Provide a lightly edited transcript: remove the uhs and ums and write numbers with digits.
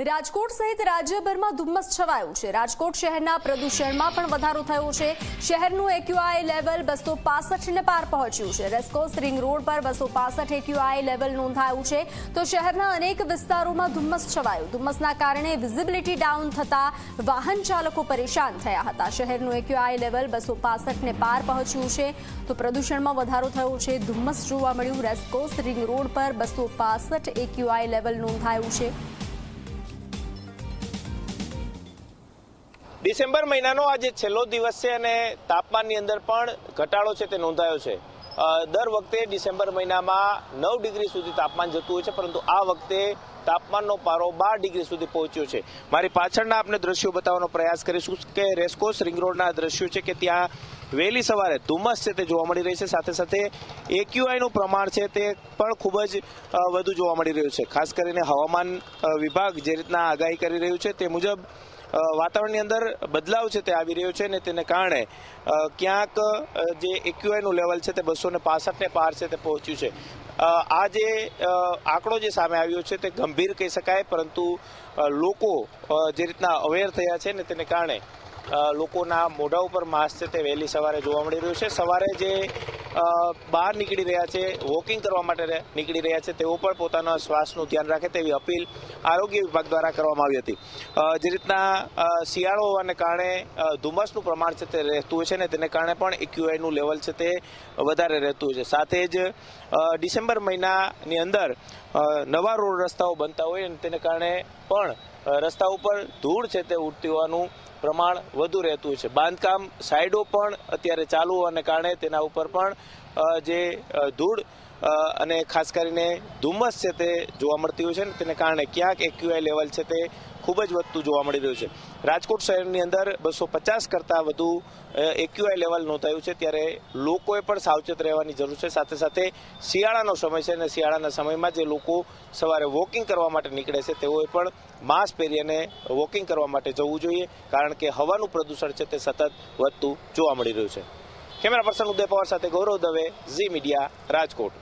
રાજકોટ સહિત રાજ્યભરમાં ધુમ્મસ છવાયું છે। રાજકોટ શહેરના પ્રદૂષણમાં પણ વધારો થયો છે। શહેરનું એક્યુઆઈ લેવલ 265 ને પાર પહોંચ્યું છે। રેસકોર્સ રિંગ રોડ પર 265 એક્યુઆઈ લેવલ નોંધાયું છે તો શહેરના અનેક વિસ્તારોમાં ધુમ્મસ છવાયું। ધુમ્મસના કારણે વિઝિબિલિટી ડાઉન થતા વાહન ચાલકો પરેશાન થયા હતા। શહેરનું એક્યુઆઈ લેવલ 265 ને પાર પહોંચ્યું છે તો પ્રદૂષણમાં વધારો થયો છે। ધુમ્મસ જોવા મળ્યું। રેસકોર્સ રિંગ રોડ પર 265 એક્યુઆઈ લેવલ નોંધાયું છે। ડિસેમ્બર મહિનાનો આજે છેલ્લો દિવસ છે અને તાપમાનની અંદર પણ ઘટાડો છે તે નોંધાયો છે। દર વખતે ડિસેમ્બર મહિનામાં 9 ડિગ્રી સુધી તાપમાન જતું હોય છે, પરંતુ આ વખતે તાપમાનનો પારો 12 ડિગ્રી સુધી પહોંચ્યો છે। મારી પાછળના આપણે દ્રશ્યો બતાવવાનો પ્રયાસ કરીશું કે રેસકોર્સ રિંગ રોડના દ્રશ્યો છે કે ત્યાં વહેલી સવારે ધુમ્મસ છે તે જોવા મળી રહી છે। સાથે સાથે એક્યુઆઈનું પ્રમાણ છે તે પણ ખૂબ જ વધુ જોવા મળી રહ્યું છે। ખાસ કરીને હવામાન વિભાગ જે રીતના આગાહી કરી રહ્યું છે તે મુજબ વાતાવરણની અંદર બદલાવ છે તે આવી રહ્યો છે ને તેને કારણે ક્યાંક જે એક્યુઆઈનું લેવલ છે તે 265 ને પાર છે તે પહોંચ્યું છે। આ જે આંકડો જે સામે આવ્યો છે તે ગંભીર કહી શકાય, પરંતુ લોકો જે રીતના અવેર થયા છે ને તેને કારણે લોકોના મોઢા ઉપર માસ્ક છે તે વહેલી સવારે જોવા મળી રહ્યું છે। સવારે જે બહાર નીકળી રહ્યા છે, વોકિંગ કરવા માટે નીકળી રહ્યા છે, તેઓ પણ પોતાના શ્વાસનું ધ્યાન રાખે તેવી અપીલ આરોગ્ય વિભાગ દ્વારા કરવામાં આવી હતી। જે રીતના શિયાળો હોવાને કારણે ધુમ્મસનું પ્રમાણ છે તે રહેતું હોય છે ને તેને કારણે પણ એક્યુઆઈનું લેવલ છે તે વધારે રહેતું હોય છે। સાથે જ ડિસેમ્બર મહિનાની અંદર નવા રોડ રસ્તાઓ બનતા હોય અને તેને કારણે પણ રસ્તા ઉપર ધૂળ છે તે ઉડતી હોવાનું પ્રમાણ વધુ રહેતું હોય છે। બાંધકામ સાઇડો પણ અત્યારે ચાલુ હોવાને કારણે તેના ઉપર પણ જે ધૂળ અને ખાસ કરીને ધુમ્મસ છે તે જોવા મળતી હોય છે ને તેને કારણે ક્યાંક એક્યુઆઈ લેવલ છે તે ખૂબ જ વધતું જોવા મળી રહ્યું છે। રાજકોટ શહેરની અંદર 250 કરતાં વધુ એક્યુઆઈ લેવલ નોંધાયું છે, ત્યારે લોકોએ પણ સાવચેત રહેવાની જરૂર છે। સાથે સાથે શિયાળાનો સમય છે અને શિયાળાના સમયમાં જે લોકો સવારે વોકિંગ કરવા માટે નીકળે છે તેઓએ પણ માસ્ક પહેરી અને વોકિંગ કરવા માટે જવું જોઈએ, કારણ કે હવાનું પ્રદૂષણ છે તે સતત વધતું જોવા મળી રહ્યું છે। કેમેરા પર્સન ઉદય પવાર સાથે ગૌરવ દવે, ઝી મીડિયા, રાજકોટ।